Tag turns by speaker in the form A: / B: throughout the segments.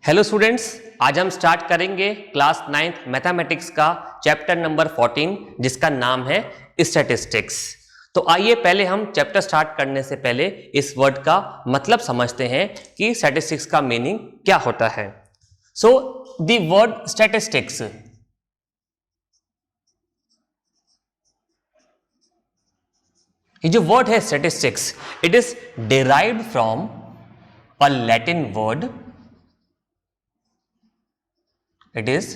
A: Hello students, आज हम start करेंगे क्लास 9th मैथमेटिक्स का चैप्टर नंबर 14 जिसका नाम है स्टैटिस्टिक्स। तो आइए पहले हम चैप्टर स्टार्ट करने से पहले इस वर्ड का मतलब समझते हैं कि स्टैटिस्टिक्स का मीनिंग क्या होता है। सो द वर्ड स्टैटिस्टिक्स ये जो वर्ड है statistics, it is derived from a Latin word. It is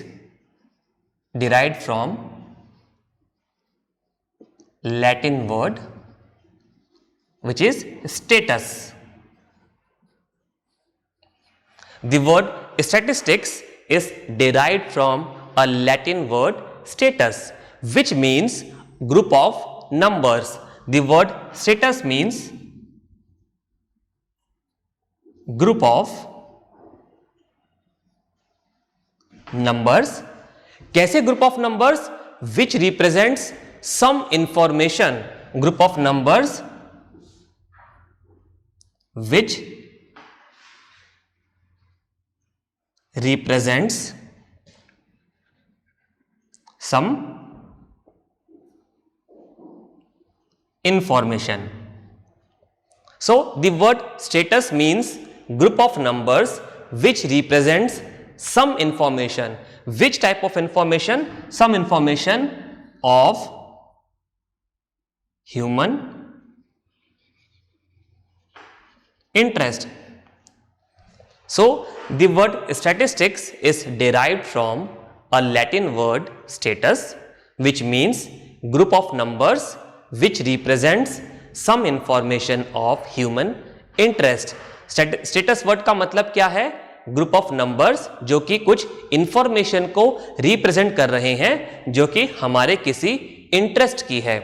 A: derived from Latin word which is status. The word statistics is derived from a Latin word status, which means group of numbers. The word status means group of numbers. कैसे group of numbers? Which represents some information. Group of numbers which represents some information. So the word status means group of numbers which represents some information. Which type of information? Some information of human interest. So the word statistics is derived from a Latin word status, which means group of numbers which represents some information of human interest. Status word का मतलब क्या है? Group of numbers जो कि कुछ information को represent कर रहे हैं जो कि हमारे किसी इंटरेस्ट की है।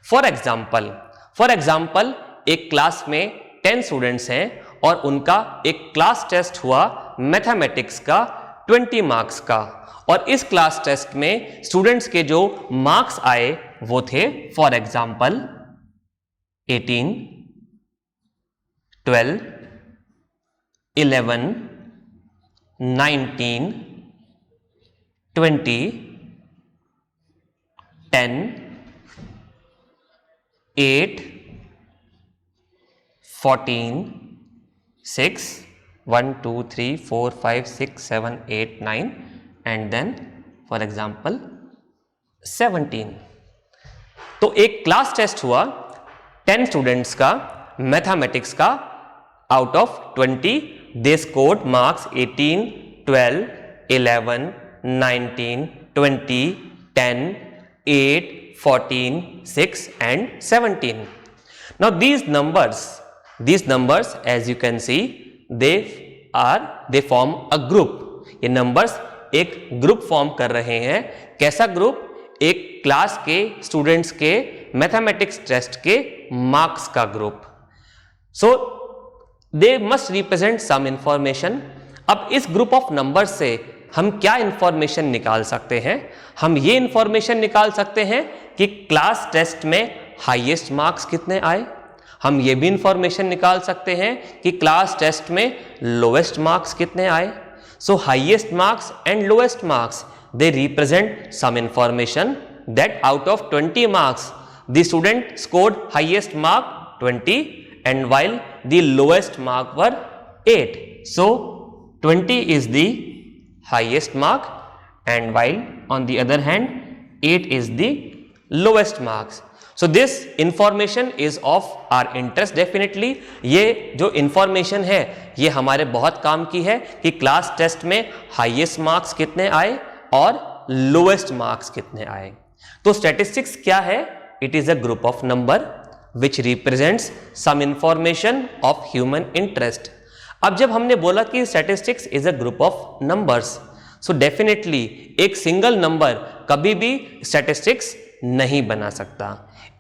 A: फॉर एग्जाम्पल एक क्लास में 10 स्टूडेंट्स हैं और उनका एक क्लास टेस्ट हुआ मैथमेटिक्स का 20 मार्क्स का, और इस क्लास टेस्ट में स्टूडेंट्स के जो मार्क्स आए वो थे for example 18, 12, 11, 19, 20, 10, 8, 14, 6, 1, 2, 3, 4, 5, 6, 7, 8, 9 and then for example 17। तो एक क्लास टेस्ट हुआ 10 स्टूडेंट्स का मैथमेटिक्स का, out of 20 they scored marks 18, 12, 11, 19, 20, 10, 8, 14, 6 and 17। Now these numbers as you can see they form a group। ये numbers एक ग्रुप फॉर्म कर रहे हैं। कैसा ग्रुप? एक क्लास के स्टूडेंट्स के मैथमेटिक्स टेस्ट के मार्क्स का group. So they must represent some information. अब इस ग्रुप ऑफ नंबर से हम क्या इंफॉर्मेशन निकाल सकते हैं? हम ये इंफॉर्मेशन निकाल सकते हैं कि क्लास टेस्ट में हाईएस्ट मार्क्स कितने आए। हम ये भी इंफॉर्मेशन निकाल सकते हैं कि क्लास टेस्ट में लोएस्ट मार्क्स कितने आए। So highest marks and lowest marks they represent some information that out of 20 marks the student scored highest mark 20 and while the lowest mark were 8. So 20 is the highest mark and while on the other hand 8 is the lowest marks. So this information is of our interest definitely। ये जो information है ये हमारे बहुत काम की है कि क्लास टेस्ट में highest marks कितने आए और lowest marks कितने आए। तो statistics क्या है? It is a group of number which represents some information of human interest। अब जब हमने बोला कि statistics is a group of numbers, so definitely एक सिंगल नंबर कभी भी statistics नहीं बना सकता।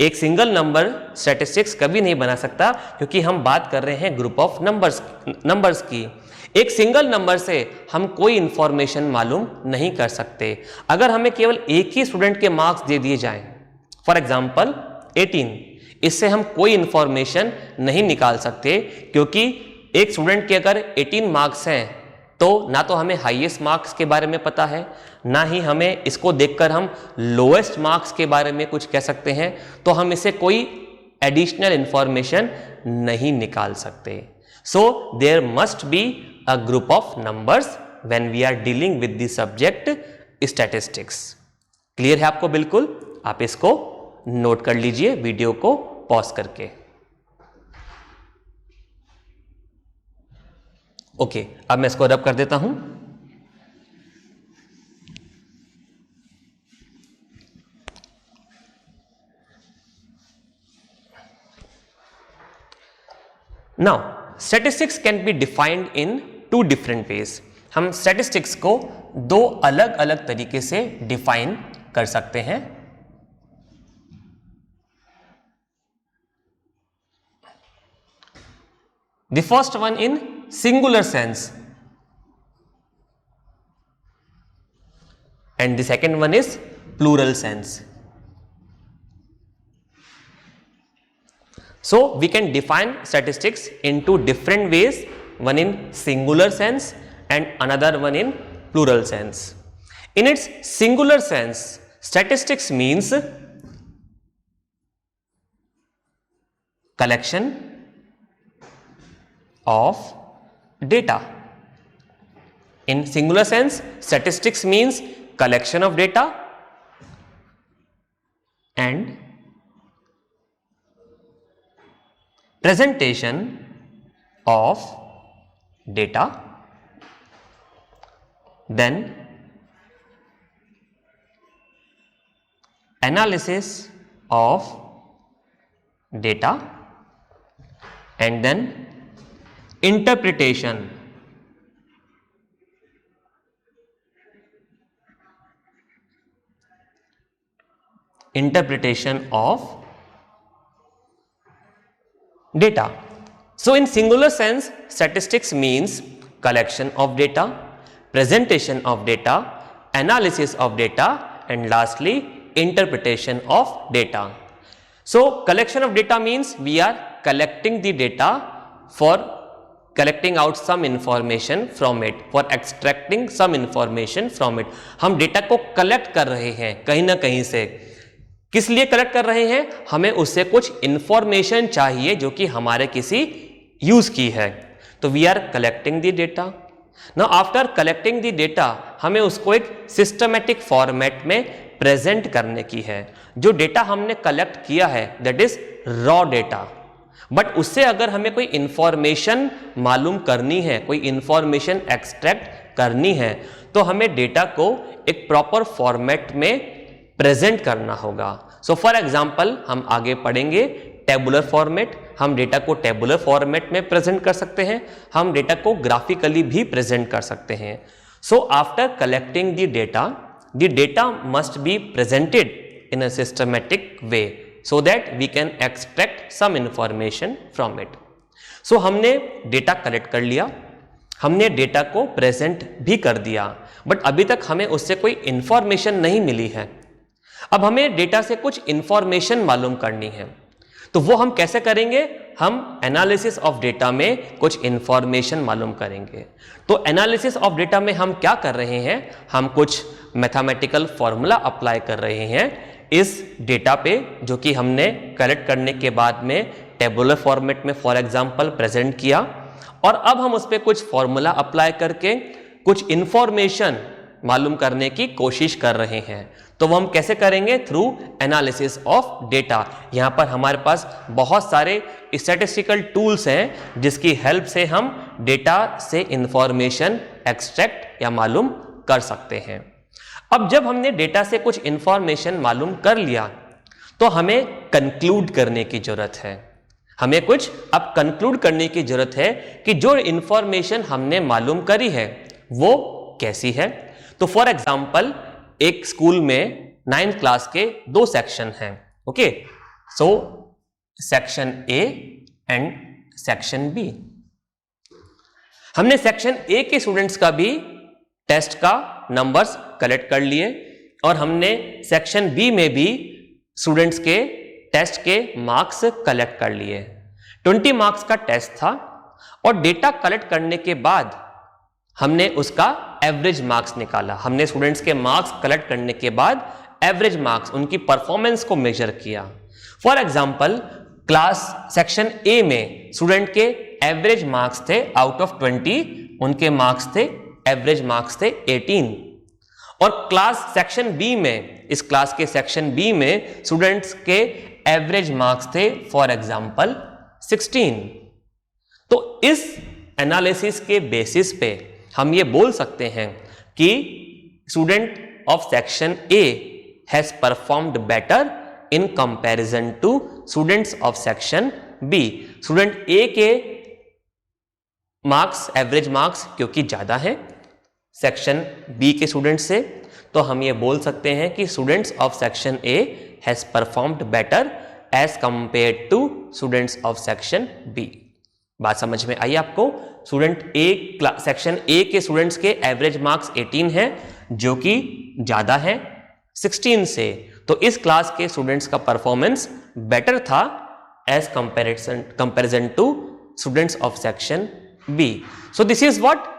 A: एक सिंगल नंबर statistics कभी नहीं बना सकता क्योंकि हम बात कर रहे हैं ग्रुप ऑफ नंबर्स की। एक सिंगल नंबर से हम कोई इंफॉर्मेशन मालूम नहीं कर सकते। अगर हमें केवल एक ही स्टूडेंट के मार्क्स दे दिए जाएं, फॉर एग्जाम्पल 18, इससे हम कोई इंफॉर्मेशन नहीं निकाल सकते क्योंकि एक स्टूडेंट के अगर 18 मार्क्स हैं तो ना तो हमें हाईएस्ट मार्क्स के बारे में पता है, ना ही हमें इसको देखकर हम लोएस्ट मार्क्स के बारे में कुछ कह सकते हैं, तो हम इसे कोई एडिशनल इंफॉर्मेशन नहीं निकाल सकते। So there must be a group of numbers when we are dealing with the subject statistics. Clear है आपको? बिल्कुल, आप इसको नोट कर लीजिए वीडियो को पॉज करके। ओके, अब मैं इसको रब कर देता हूं। Now statistics can be defined in 2 different ways. हम स्टैटिस्टिक्स को 2 अलग अलग तरीके से डिफाइन कर सकते हैं। The first one in singular sense and the second one is plural sense. So we can define statistics in 2 different ways, one in singular sense and another one in plural sense. In its singular sense, statistics means collection of data. In singular sense, statistics means collection of data and presentation of data, then analysis of data, and then interpretation of data. So in singular sense, statistics means collection of data, presentation of data, analysis of data, and lastly interpretation of data. So collection of data means we are collecting the data for collecting out some information from it, for extracting some information from it. हम data को collect कर रहे हैं कहीं ना कहीं से। किस लिए कलेक्ट कर रहे हैं? हमें उससे कुछ इंफॉर्मेशन चाहिए जो कि हमारे किसी यूज की है। तो we are collecting the data. Now after collecting the data हमें उसको एक सिस्टमेटिक फॉर्मेट में प्रेजेंट करने की है। जो डेटा हमने कलेक्ट किया है that is raw data, but उससे अगर हमें कोई इंफॉर्मेशन मालूम करनी है, कोई इंफॉर्मेशन एक्सट्रैक्ट करनी है, तो हमें डेटा को एक प्रॉपर फॉर्मेट में प्रेजेंट करना होगा। सो फॉर एग्जांपल हम आगे पढ़ेंगे टेबुलर फॉर्मेट। हम डेटा को टेबुलर फॉर्मेट में प्रेजेंट कर सकते हैं, हम डेटा को ग्राफिकली भी प्रेजेंट कर सकते हैं। So after collecting the data must be presented in a systematic way so that we can extract some information from it. So हमने डेटा कलेक्ट कर लिया, हमने डेटा को प्रेजेंट भी कर दिया, बट अभी तक हमें उससे कोई इंफॉर्मेशन नहीं मिली है। अब हमें डेटा से कुछ इंफॉर्मेशन मालूम करनी है, तो वो हम कैसे करेंगे? हम एनालिसिस ऑफ डेटा में कुछ इंफॉर्मेशन मालूम करेंगे। तो एनालिसिस ऑफ डेटा में हम क्या कर रहे हैं? हम कुछ मैथमेटिकल फॉर्मूला अप्लाई कर रहे हैं इस डेटा पे, जो कि हमने कलेक्ट करने के बाद में टेबुलर फॉर्मेट में फॉर एग्जांपल प्रेजेंट किया, और अब हम उस पर कुछ फॉर्मूला अप्लाई करके कुछ इंफॉर्मेशन मालूम करने की कोशिश कर रहे हैं। तो वो हम कैसे करेंगे? Through analysis of data. यहां पर हमारे पास बहुत सारे स्टैटिस्टिकल टूल्स हैं जिसकी हेल्प से हम डेटा से इंफॉर्मेशन एक्सट्रैक्ट या मालूम कर सकते हैं। अब जब हमने डेटा से कुछ इंफॉर्मेशन मालूम कर लिया, तो हमें कंक्लूड करने की जरूरत है। हमें कुछ अब कंक्लूड करने की जरूरत है कि जो इंफॉर्मेशन हमने मालूम करी है वो कैसी है। तो फॉर एग्जांपल एक स्कूल में 9th क्लास के 2 सेक्शन हैं। Okay, so section A and section B. हमने सेक्शन ए के स्टूडेंट्स का भी टेस्ट का नंबर्स कलेक्ट कर लिए, और हमने सेक्शन बी में भी स्टूडेंट्स के टेस्ट के मार्क्स कलेक्ट कर लिए। 20 मार्क्स का टेस्ट था, और डेटा कलेक्ट करने के बाद हमने उसका एवरेज मार्क्स निकाला। हमने स्टूडेंट्स के मार्क्स कलेक्ट करने के बाद एवरेज मार्क्स, उनकी परफॉर्मेंस को मेजर किया। For example, class section A में स्टूडेंट के एवरेज मार्क्स थे आउट ऑफ 20, उनके मार्क्स थे, एवरेज मार्क्स थे 18। और क्लास सेक्शन बी में, इस क्लास के सेक्शन बी में स्टूडेंट्स के एवरेज मार्क्स थे फॉर एग्जाम्पल 16। तो इस एनालिसिस के बेसिस पे हम ये बोल सकते हैं कि student of section A has performed better in comparison to students of section B. Student A के मार्क्स, एवरेज मार्क्स क्योंकि ज्यादा है सेक्शन बी के स्टूडेंट से, तो हम ये बोल सकते हैं कि students of section A has performed better as compared to students of section B. बात समझ में आई आपको? स्टूडेंट ए, सेक्शन ए के स्टूडेंट्स के एवरेज मार्क्स 18 हैं, जो कि ज्यादा है 16 से। तो इस क्लास के स्टूडेंट्स का परफॉर्मेंस बेटर था as comparison to students of section B. So this is what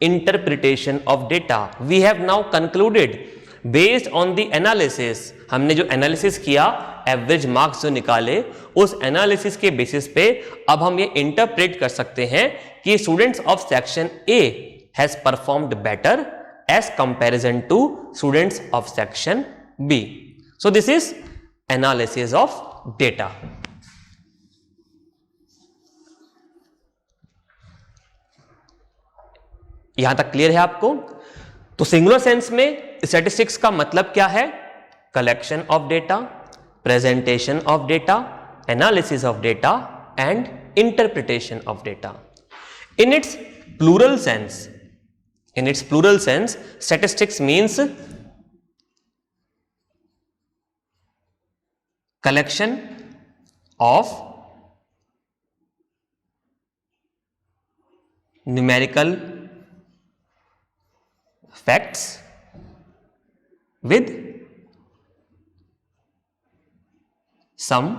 A: interpretation of data we have now concluded based on the analysis. हमने जो एनालिसिस किया, एवरेज मार्क्स जो निकाले, उस एनालिसिस के बेसिस पे अब हम ये इंटरप्रेट कर सकते हैं कि students of section A has performed better as comparison to students of section B. So this is analysis of data. यहां तक क्लियर है आपको? तो सिंगुलर सेंस में स्टैटिस्टिक्स का मतलब क्या है? Collection of data, presentation of data, analysis of data and interpretation of data. In its plural sense, statistics means collection of numerical facts with some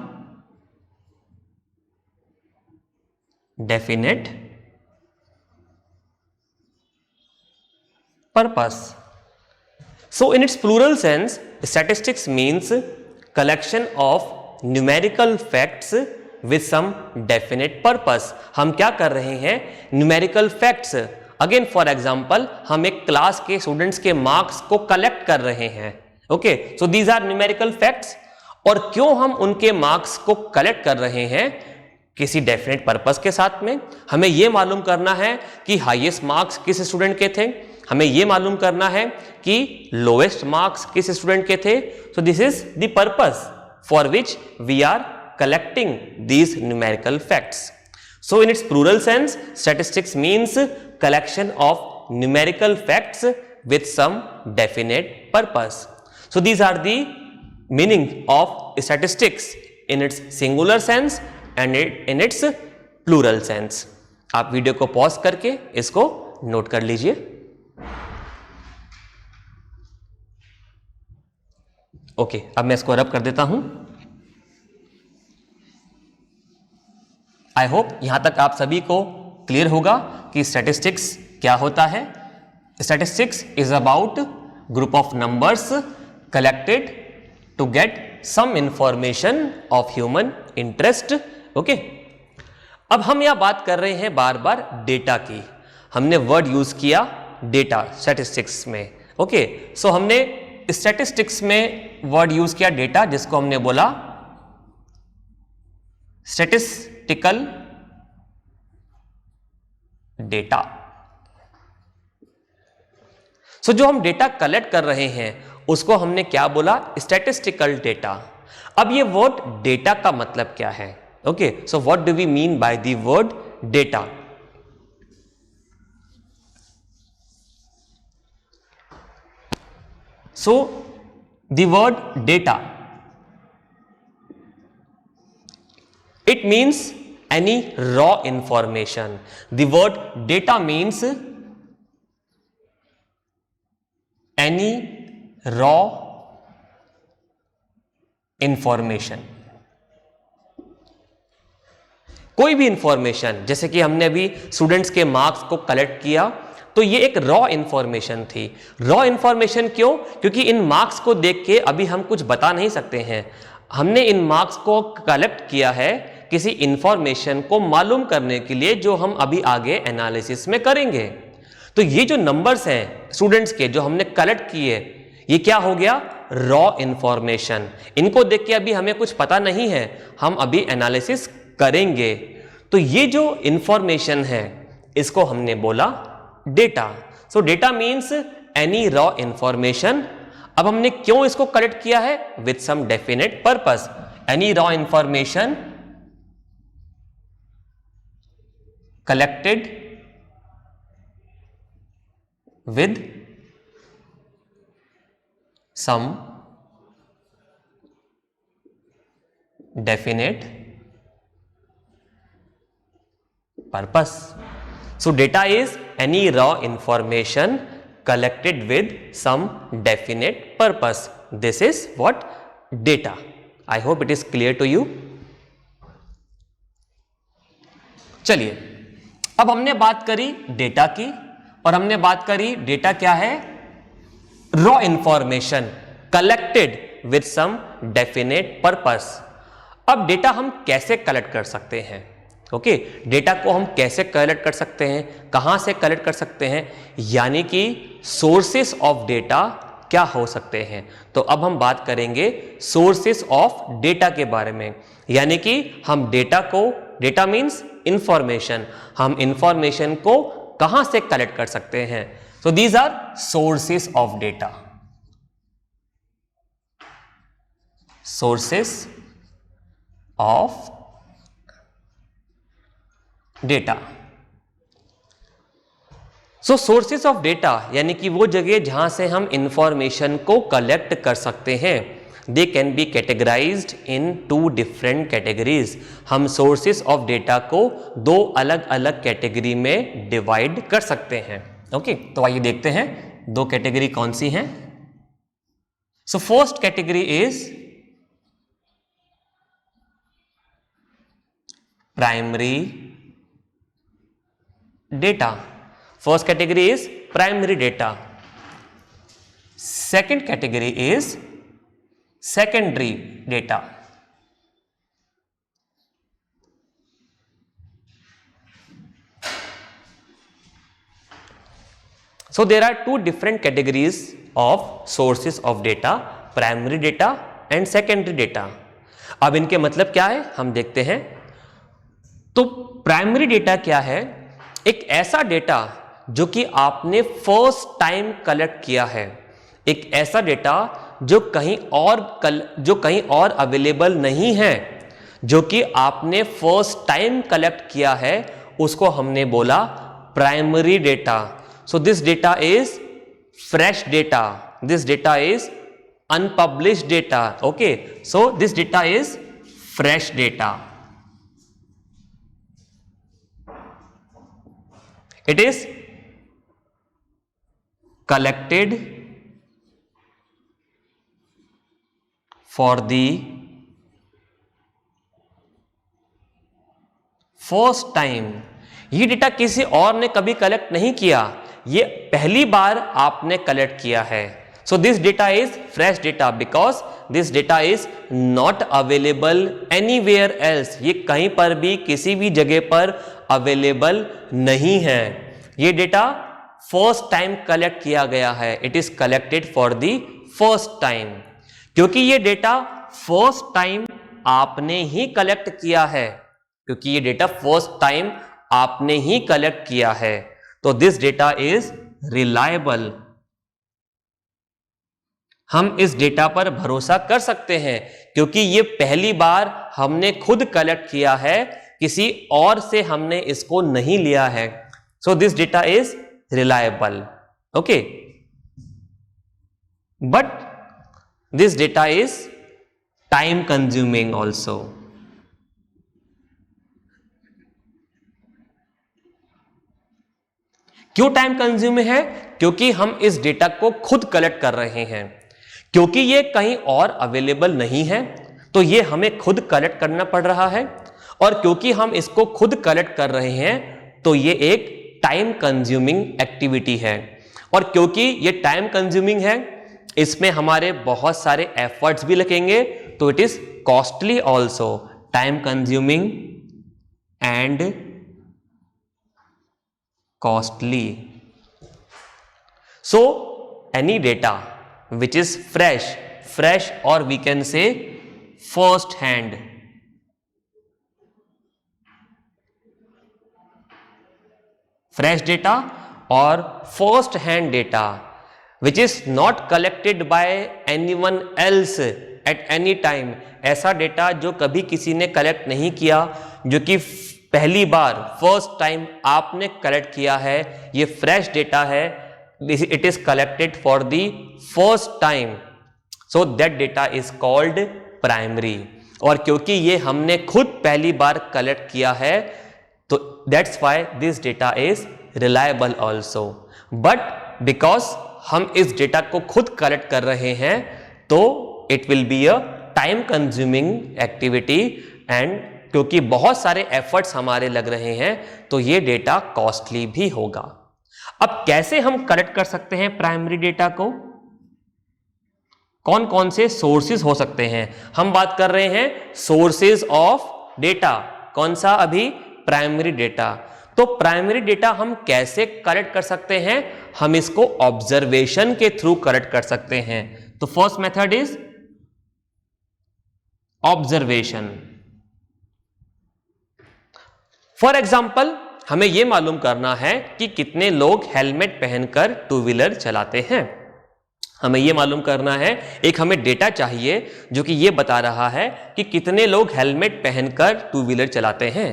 A: definite purpose. So in its plural sense, statistics means collection of numerical facts with some definite purpose. हम क्या कर रहे हैं? numerical facts. Again for example, हम एक class के students के marks को कलेक्ट कर रहे हैं। Okay, so these are numerical facts. और क्यों हम उनके मार्क्स को कलेक्ट कर रहे हैं? किसी डेफिनेट पर्पस के साथ में। हमें यह मालूम करना है कि हाईएस्ट मार्क्स किस स्टूडेंट के थे, हमें यह मालूम करना है कि लोएस्ट मार्क्स किस स्टूडेंट के थे। So this is the purpose for which we are collecting these numerical facts. So in its plural sense, statistics means collection of numerical facts with some definite purpose. So these are the meaning of statistics in its singular sense and in its plural sense. आप video को pause करके इसको note कर लीजिए। Okay, अब मैं इसको रब कर देता हूं। आई होप यहां तक आप सभी को क्लियर होगा कि स्टैटिस्टिक्स क्या होता है। Statistics is about group of numbers collected to get some information of human interest. Okay, अब हम यह बात कर रहे हैं बार बार डेटा की। हमने वर्ड यूज किया डेटा स्टैटिस्टिक्स में। ओके, सो हमने स्टैटिस्टिक्स में वर्ड यूज किया डेटा, जिसको हमने बोला स्टैटिस्टिकल डेटा। सो जो हम डेटा कलेक्ट कर रहे हैं उसको हमने क्या बोला? Statistical data. अब ये वर्ड डेटा का मतलब क्या है? Okay, so what do we mean by the word data? So the word data, it means any raw information. The word data means any raw information. कोई भी इंफॉर्मेशन, जैसे कि हमने अभी स्टूडेंट्स के मार्क्स को कलेक्ट किया, तो ये एक रॉ इंफॉर्मेशन थी। रॉ इंफॉर्मेशन क्यों? क्योंकि इन मार्क्स को देख के अभी हम कुछ बता नहीं सकते हैं। हमने इन मार्क्स को कलेक्ट किया है किसी इंफॉर्मेशन को मालूम करने के लिए, जो हम अभी आगे एनालिसिस में करेंगे। तो ये जो नंबर्स हैं स्टूडेंट्स के जो हमने कलेक्ट किए, ये क्या हो गया? Raw information. इनको देख के अभी हमें कुछ पता नहीं है, हम अभी एनालिसिस करेंगे। तो ये जो इंफॉर्मेशन है इसको हमने बोला data. So data means any raw information. अब हमने क्यों इसको कलेक्ट किया है? With some definite purpose. Any raw information collected with some definite purpose. So data is any raw information collected with some definite purpose. This is what data. I hope it is clear to you. चलिए, अब हमने बात करी data की, और हमने बात करी डेटा क्या है? Raw information collected with some definite purpose. अब डेटा हम कैसे कलेक्ट कर सकते हैं? ओके, डेटा को हम कैसे कलेक्ट कर सकते हैं, कहां से कलेक्ट कर सकते हैं, यानी कि सोर्सेस ऑफ डेटा क्या हो सकते हैं। तो अब हम बात करेंगे सोर्सेस ऑफ डेटा के बारे में, यानी कि हम डेटा को, डेटा मीन्स इंफॉर्मेशन, हम इंफॉर्मेशन को कहां से कलेक्ट कर सकते हैं। So these are sources of data. Sources of data. So sources of data यानी कि वो जगह जहां से हम इंफॉर्मेशन को कलेक्ट कर सकते हैं। They can be categorised in 2 different categories. हम सोर्सेस ऑफ डेटा को 2 अलग अलग कैटेगरी में डिवाइड कर सकते हैं। ओके, तो आइए देखते हैं 2 कैटेगरी कौन सी हैं। So first category is primary data. First category is primary data. Second category is secondary data. So there are 2 different categories of sources of data, primary data and secondary data. अब इनके मतलब क्या है हम देखते हैं। तो प्राइमरी डेटा क्या है? एक ऐसा डेटा जो कि आपने फर्स्ट टाइम कलेक्ट किया है, एक ऐसा डेटा जो कहीं और अवेलेबल नहीं है, जो कि आपने फर्स्ट टाइम कलेक्ट किया है, उसको हमने बोला primary data. So this data is fresh data, this data is unpublished data. Okay, so this data is fresh data. It is collected for the first time. ये डेटा किसी और ने कभी कलेक्ट नहीं किया, ये पहली बार आपने कलेक्ट किया है। So this data is fresh data because this data is not available anywhere else. ये कहीं पर भी किसी भी जगह पर अवेलेबल नहीं है। ये डेटा फर्स्ट टाइम कलेक्ट किया गया है। It is collected for the first time. क्योंकि ये डेटा फर्स्ट टाइम आपने ही कलेक्ट किया है, क्योंकि ये डेटा फर्स्ट टाइम आपने ही कलेक्ट किया है, तो दिस डेटा इज रिलायबल। हम इस डेटा पर भरोसा कर सकते हैं क्योंकि ये पहली बार हमने खुद कलेक्ट किया है, किसी और से हमने इसको नहीं लिया है। So this data is reliable. Okay, but this data is time consuming also. क्यों टाइम कंज्यूमिंग है? क्योंकि हम इस डेटा को खुद कलेक्ट कर रहे हैं, क्योंकि ये कहीं और अवेलेबल नहीं है, तो ये हमें खुद कलेक्ट करना पड़ रहा है। और क्योंकि हम इसको खुद कलेक्ट कर रहे हैं तो ये एक टाइम कंज्यूमिंग एक्टिविटी है, और क्योंकि ये टाइम कंज्यूमिंग है इसमें हमारे बहुत सारे एफर्ट्स भी लगेंगे, तो it is costly also, time consuming and costly. So any data which is fresh or we can say first hand, fresh data or first hand data which is not collected by anyone else at any time, ऐसा data जो कभी किसी ने collect नहीं किया, जो कि पहली बार फर्स्ट टाइम आपने कलेक्ट किया है, ये फ्रेश डेटा है, it is collected for the first time, so that data is called primary. और क्योंकि ये हमने खुद पहली बार कलेक्ट किया है तो that's why this data is reliable also. But because हम इस डेटा को खुद कलेक्ट कर रहे हैं तो it will be a time consuming activity, and क्योंकि बहुत सारे एफर्ट्स हमारे लग रहे हैं तो ये डेटा कॉस्टली भी होगा। अब कैसे हम कलेक्ट कर सकते हैं प्राइमरी डेटा को? कौन कौन से सोर्सेज हो सकते हैं? हम बात कर रहे हैं सोर्सेज ऑफ डेटा। कौन सा? अभी प्राइमरी डेटा। तो प्राइमरी डेटा हम कैसे कलेक्ट कर सकते हैं? हम इसको ऑब्जर्वेशन के थ्रू कलेक्ट कर सकते हैं। तो first method is observation. For example हमें यह मालूम करना है कि कितने लोग हेलमेट पहनकर टू व्हीलर चलाते हैं। हमें यह मालूम करना है, एक हमें डेटा चाहिए जो कि यह बता रहा है कि कितने लोग हेलमेट पहनकर टू व्हीलर चलाते हैं।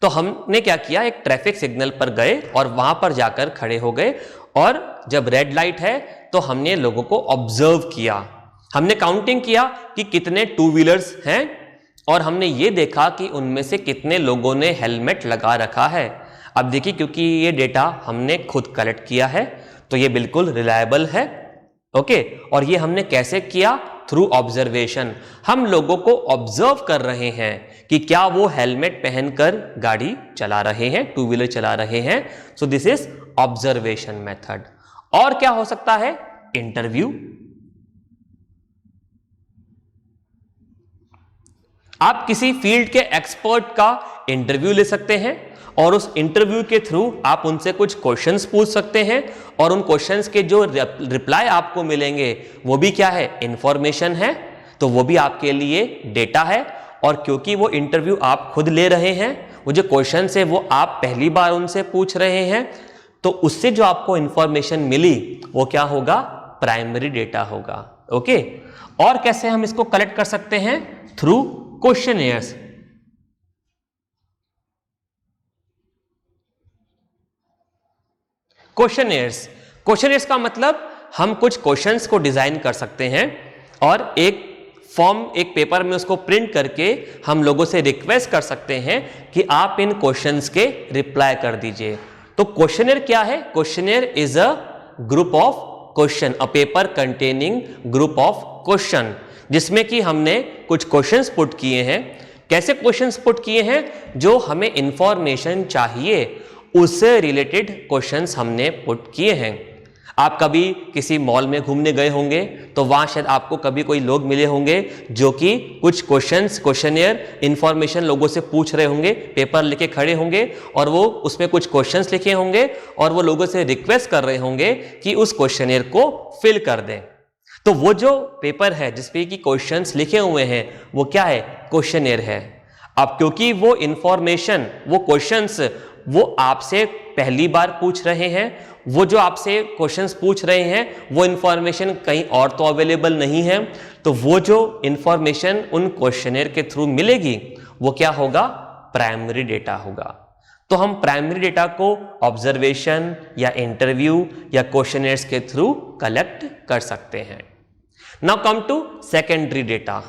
A: तो हमने क्या किया, एक ट्रैफिक सिग्नल पर गए और वहां पर जाकर खड़े हो गए, और जब रेड लाइट है तो हमने लोगों को ऑब्जर्व किया, हमने काउंटिंग किया कि कितने टू व्हीलर्स हैं, और हमने ये देखा कि उनमें से कितने लोगों ने हेलमेट लगा रखा है। अब देखिए, क्योंकि ये डेटा हमने खुद कलेक्ट किया है तो ये बिल्कुल रिलायबल है, ओके। और ये हमने कैसे किया? Through observation. हम लोगों को ऑब्जर्व कर रहे हैं कि क्या वो हेलमेट पहनकर गाड़ी चला रहे हैं, टू व्हीलर चला रहे हैं। सो दिस इज ऑब्जर्वेशन मेथड। और क्या हो सकता है? इंटरव्यू। आप किसी फील्ड के एक्सपर्ट का इंटरव्यू ले सकते हैं और उस इंटरव्यू के थ्रू आप उनसे कुछ क्वेश्चंस पूछ सकते हैं, और उन क्वेश्चंस के जो रिप्लाई आपको मिलेंगे वो भी क्या है? इंफॉर्मेशन है। तो वो भी आपके लिए डेटा है। और क्योंकि वो इंटरव्यू आप खुद ले रहे हैं, वो जो क्वेश्चंस है वो आप पहली बार उनसे पूछ रहे हैं, तो उससे जो आपको इंफॉर्मेशन मिली वो क्या होगा? प्राइमरी डेटा होगा, ओके। और कैसे हम इसको कलेक्ट कर सकते हैं? Through questionnaires. क्वेश्चनियर्स का मतलब हम कुछ क्वेश्चंस को डिजाइन कर सकते हैं और एक फॉर्म, एक पेपर में उसको प्रिंट करके हम लोगों से रिक्वेस्ट कर सकते हैं कि आप इन क्वेश्चंस के रिप्लाई कर दीजिए। तो क्वेश्चनियर क्या है? Questionnaire is a group of question, a paper containing group of question, जिसमें कि हमने कुछ क्वेश्चंस पुट किए हैं। कैसे क्वेश्चंस पुट किए हैं? जो हमें इंफॉर्मेशन चाहिए उससे रिलेटेड क्वेश्चंस हमने पुट किए हैं। आप कभी किसी मॉल में घूमने गए होंगे तो वहां शायद आपको कभी कोई लोग मिले होंगे जो कि कुछ क्वेश्चनियर इंफॉर्मेशन लोगों से पूछ रहे होंगे, पेपर लेके खड़े होंगे और वो उसमें कुछ क्वेश्चंस लिखे होंगे और वो लोगों से रिक्वेस्ट कर रहे होंगे कि उस क्वेश्चनियर को फिल कर दें। तो वो जो पेपर है जिसपे कि क्वेश्चंस लिखे हुए हैं वो क्या है? क्वेश्चनियर है। अब क्योंकि वो इंफॉर्मेशन, वो क्वेश्चंस वो आपसे पहली बार पूछ रहे हैं, वो जो आपसे क्वेश्चंस पूछ रहे हैं वो इंफॉर्मेशन कहीं और तो अवेलेबल नहीं है, तो वो जो इंफॉर्मेशन उन क्वेश्चनियर के थ्रू मिलेगी वो क्या होगा? प्राइमरी डेटा होगा। तो हम प्राइमरी डेटा को ऑब्जर्वेशन या इंटरव्यू या क्वेश्चनियर्स के थ्रू कलेक्ट कर सकते हैं। Now come to secondary data.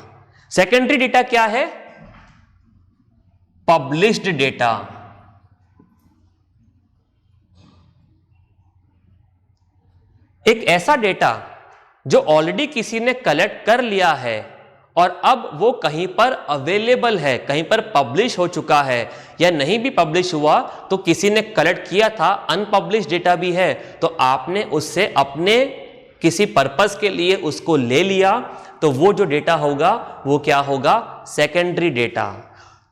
A: Secondary data क्या है? Published data. एक ऐसा डेटा जो ऑलरेडी किसी ने कलेक्ट कर लिया है और अब वो कहीं पर अवेलेबल है, कहीं पर पब्लिश हो चुका है, या नहीं भी पब्लिश हुआ तो किसी ने कलेक्ट किया था, अनपब्लिश डेटा भी है, तो आपने उससे अपने किसी पर्पस के लिए उसको ले लिया, तो वो जो डेटा होगा वो क्या होगा, सेकेंडरी डेटा।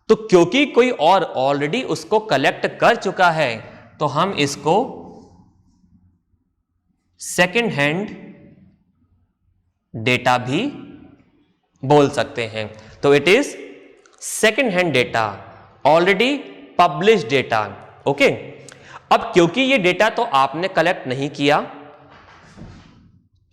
A: तो क्योंकि कोई और ऑलरेडी उसको कलेक्ट कर चुका है तो हम इसको सेकेंड हैंड डेटा भी बोल सकते हैं। तो it is second hand data, already publish data. Okay, अब क्योंकि ये डेटा तो आपने कलेक्ट नहीं किया,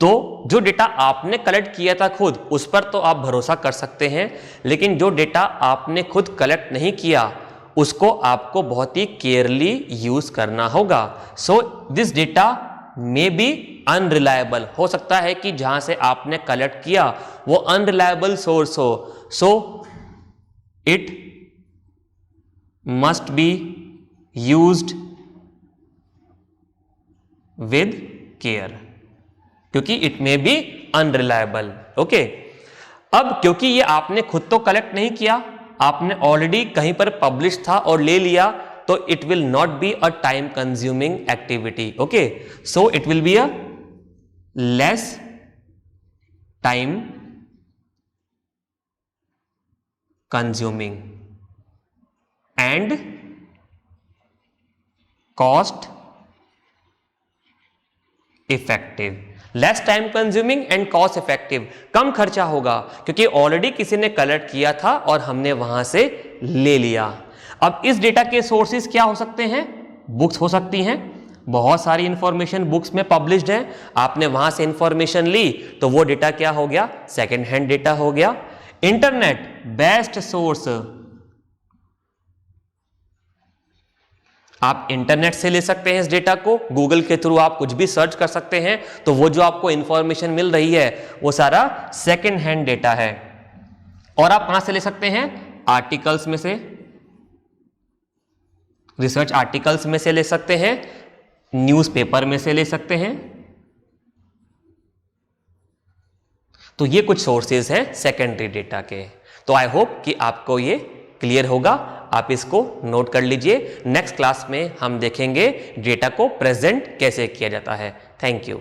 A: तो जो डेटा आपने कलेक्ट किया था खुद, उस पर तो आप भरोसा कर सकते हैं, लेकिन जो डेटा आपने खुद कलेक्ट नहीं किया उसको आपको बहुत ही केयरली यूज करना होगा। So this data may be unreliable, हो सकता है कि जहां से आपने कलेक्ट किया वो अनरिलायबल सोर्स हो, so it must be used with care, क्योंकि it may be unreliable. Okay, अब क्योंकि ये आपने खुद तो कलेक्ट नहीं किया, आपने ऑलरेडी कहीं पर पब्लिश था और ले लिया, तो it will not be a time consuming activity. Okay, so it will be a less time consuming and cost effective. Less time consuming and cost effective, कम खर्चा होगा क्योंकि ऑलरेडी किसी ने कलेक्ट किया था और हमने वहां से ले लिया। अब इस डेटा के सोर्सेज क्या हो सकते हैं, बुक्स हो सकती हैं, बहुत सारी इंफॉर्मेशन बुक्स में पब्लिश्ड है, आपने वहां से इंफॉर्मेशन ली तो वो डेटा क्या हो गया, सेकेंड हैंड डेटा हो गया। इंटरनेट बेस्ट सोर्स, आप इंटरनेट से ले सकते हैं इस डेटा को, गूगल के थ्रू आप कुछ भी सर्च कर सकते हैं, तो वो जो आपको इंफॉर्मेशन मिल रही है वो सारा सेकेंड हैंड डेटा है। और आप कहां से ले सकते हैं, आर्टिकल्स में से, रिसर्च आर्टिकल्स में से ले सकते हैं, न्यूज़पेपर में से ले सकते हैं। तो ये कुछ सोर्सेज हैं सेकेंडरी डेटा के। तो आई होप कि आपको ये क्लियर होगा, आप इसको नोट कर लीजिए। नेक्स्ट क्लास में हम देखेंगे डेटा को प्रेजेंट कैसे किया जाता है। Thank you.